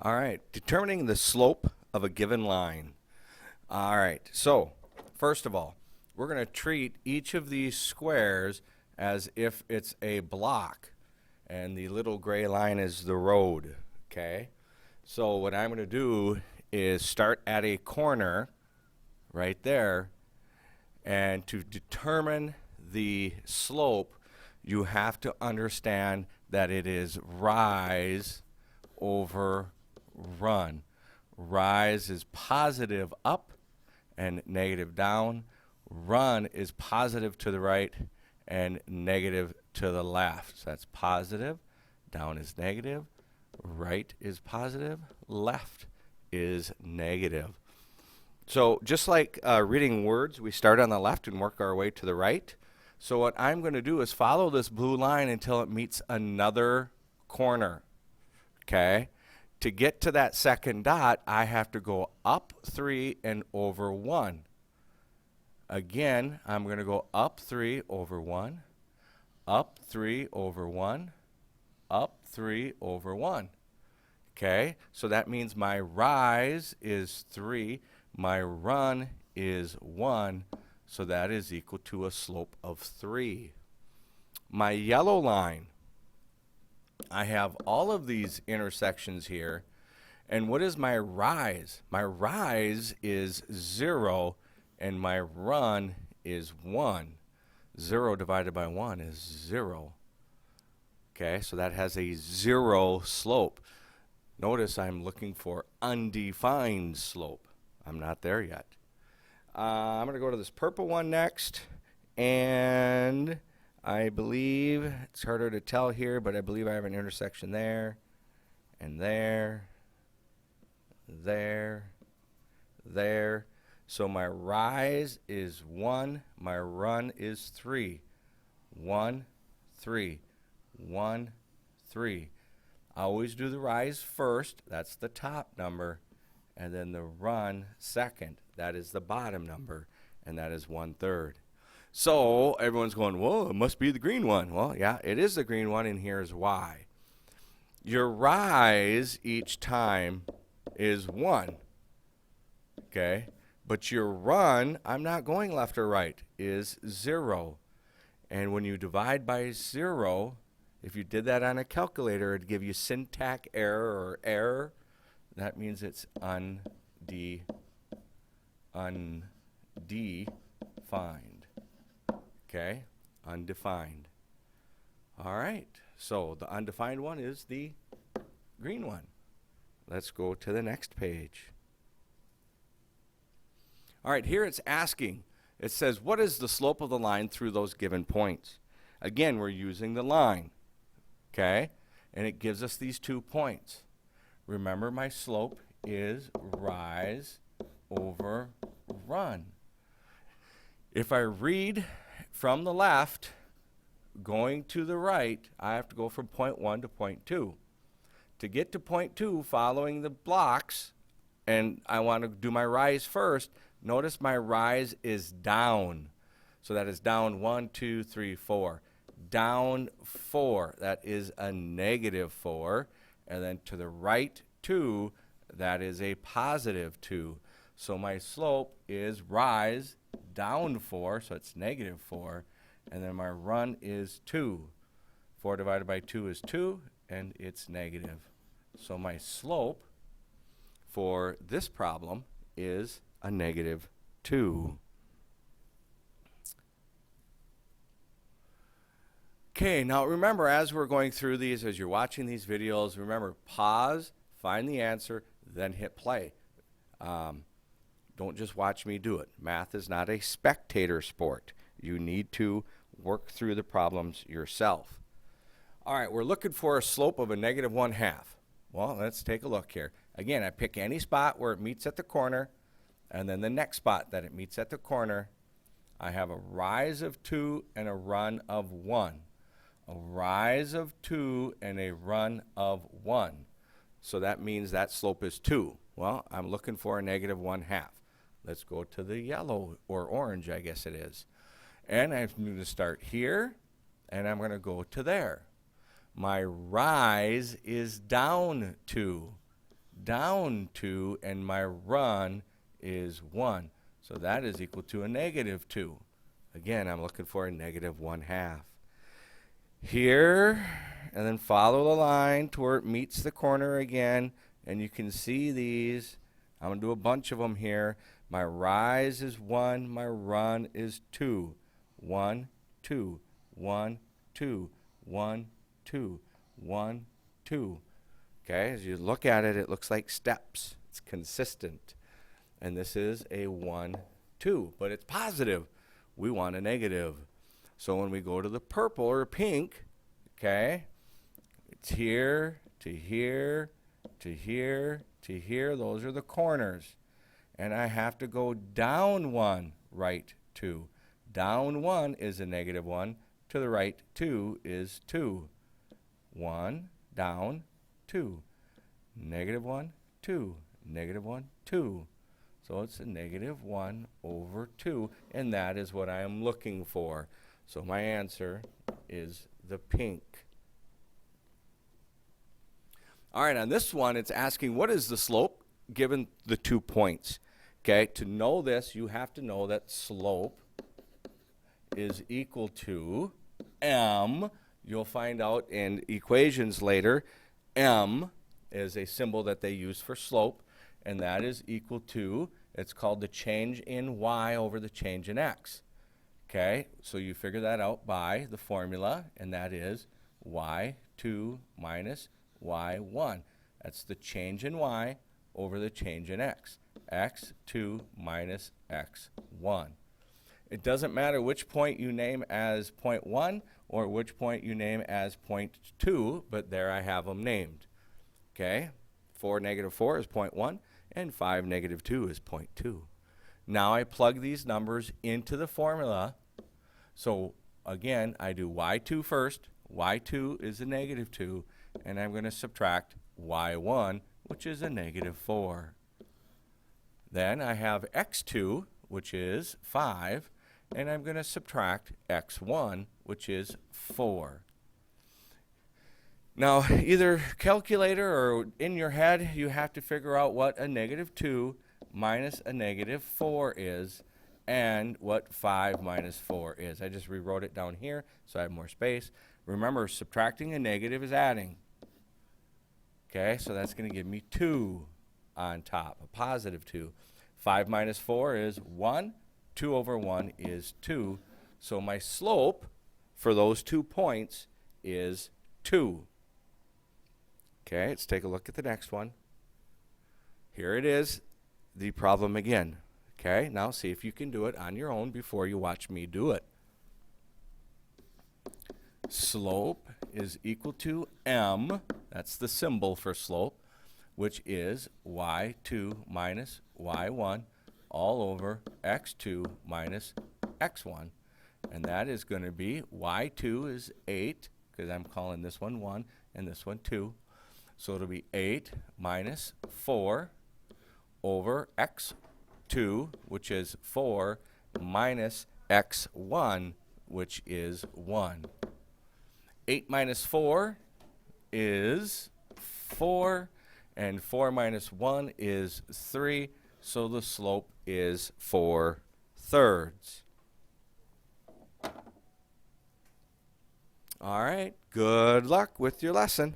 All right, determining the slope of a given line. All right, so first of all, we're going to treat each of these squares as if it's a block, and the little gray line is the road, okay? So what I'm going to do is start at a corner right there, and to determine the slope, you have to understand that it is rise over run. Rise is positive up and negative down. Run is positive to the right and negative to the left. So that's positive, down is negative, right is positive, left is negative. So just like reading words, we start on the left and work our way to the right. So what I'm going to do is follow this blue line until it meets another corner, okay? To get to that second dot, I have to go up 3 and over 1. Again, I'm going to go up 3 over 1, up 3 over 1, up 3 over 1. Okay, so that means my rise is 3, my run is 1, so that is equal to a slope of 3. My yellow line, I have all of these intersections here, and what is my rise? My rise is 0, and my run is 1. 0 divided by 1 is 0. Okay, so that has a 0 slope. Notice I'm looking for undefined slope. I'm not there yet. I'm going to go to this purple one next, and I believe, it's harder to tell here, but I believe I have an intersection there, and there, there, there. So my rise is 1, my run is 3. 1, 3, 1, 3. I always do the rise first, that's the top number, and then the run second, that is the bottom number, and that is 1/3. So everyone's going, whoa, it must be the green one. Well, yeah, it is the green one, and here's why. Your rise each time is 1, okay? But your run, I'm not going left or right, is 0. And when you divide by 0, if you did that on a calculator, it'd give you syntax error or error. That means it's undefined. Okay? Undefined. All right. So the undefined one is the green one. Let's go to the next page. All right, here it's asking. It says, what is the slope of the line through those given points? Again, we're using the line. Okay? And it gives us these 2 points. Remember, my slope is rise over run. If I read from the left, going to the right, I have to go from point 1 to point 2. To get to point 2, following the blocks, and I want to do my rise first, notice my rise is down. So that is down 1, 2, 3, 4. Down 4, that is a negative 4. And then to the right 2, that is a positive 2. So my slope is rise down 4, so it's negative 4. And then my run is 2. 4 divided by 2 is 2, and it's negative. So my slope for this problem is a negative 2. Okay, now remember, as we're going through these, as you're watching these videos, remember, pause, find the answer, then hit play. Don't just watch me do it. Math is not a spectator sport. You need to work through the problems yourself. All right, we're looking for a slope of a negative 1/2. Well, let's take a look here. Again, I pick any spot where it meets at the corner, and then the next spot that it meets at the corner, I have a rise of 2 and a run of 1. A rise of 2 and a run of 1. So that means that slope is 2. Well, I'm looking for a negative 1/2. Let's go to the yellow or orange, I guess it is. And I'm going to start here, and I'm going to go to there. My rise is down 2. down 2, and my run is 1. So that is equal to a negative 2. Again, I'm looking for a negative 1/2. Here, and then follow the line to where it meets the corner again, and you can see these. I'm going to do a bunch of them here. My rise is 1, my run is 2. 1, 2, 1, 2, 1, 2, 1, 2. Okay, as you look at it, it looks like steps. It's consistent. And this is a 1, 2, but it's positive. We want a negative. So when we go to the purple or pink, okay, it's here to here to here to here. Those are the corners. And I have to go down 1, right 2. Down 1 is a negative 1. To the right 2 is 2. 1, down, 2. Negative 1, 2. Negative 1, 2. So it's a negative 1 over 2, and that is what I am looking for. So my answer is the pink. All right, on this one, it's asking what is the slope given the 2 points. Okay, to know this, you have to know that slope is equal to m. You'll find out in equations later, m is a symbol that they use for slope, and that is equal to, it's called the change in y over the change in x. Okay, so you figure that out by the formula, and that is y2 minus y1. That's the change in y over the change in x. x2 minus x1. It doesn't matter which point you name as point 1 or which point you name as point 2, but there I have them named. Okay, 4, negative 4 is point 1, and 5, negative 2 is point 2. Now I plug these numbers into the formula. So again, I do y2 first. y2 is a negative 2, and I'm going to subtract y1, which is a negative 4. Then I have x2, which is 5, and I'm going to subtract x1, which is 4. Now, either calculator or in your head, you have to figure out what a negative 2 minus a negative 4 is and what 5 minus 4 is. I just rewrote it down here so I have more space. Remember, subtracting a negative is adding. Okay, so that's going to give me 2 on top, a positive 2. 5 minus 4 is 1. 2 over 1 is 2. So my slope for those 2 points is 2. Okay, let's take a look at the next one. Here it is, the problem again. Okay, now see if you can do it on your own before you watch me do it. Slope is equal to m, that's the symbol for slope, which is y2 minus y1 all over x2 minus x1. And that is going to be y2 is 8, because I'm calling this one 1 and this one 2. So it'll be 8 minus 4 over x2, which is 4, minus x1, which is 1. 8 minus 4 is 4, and 4 minus 1 is 3, so the slope is 4/3. All right, good luck with your lesson.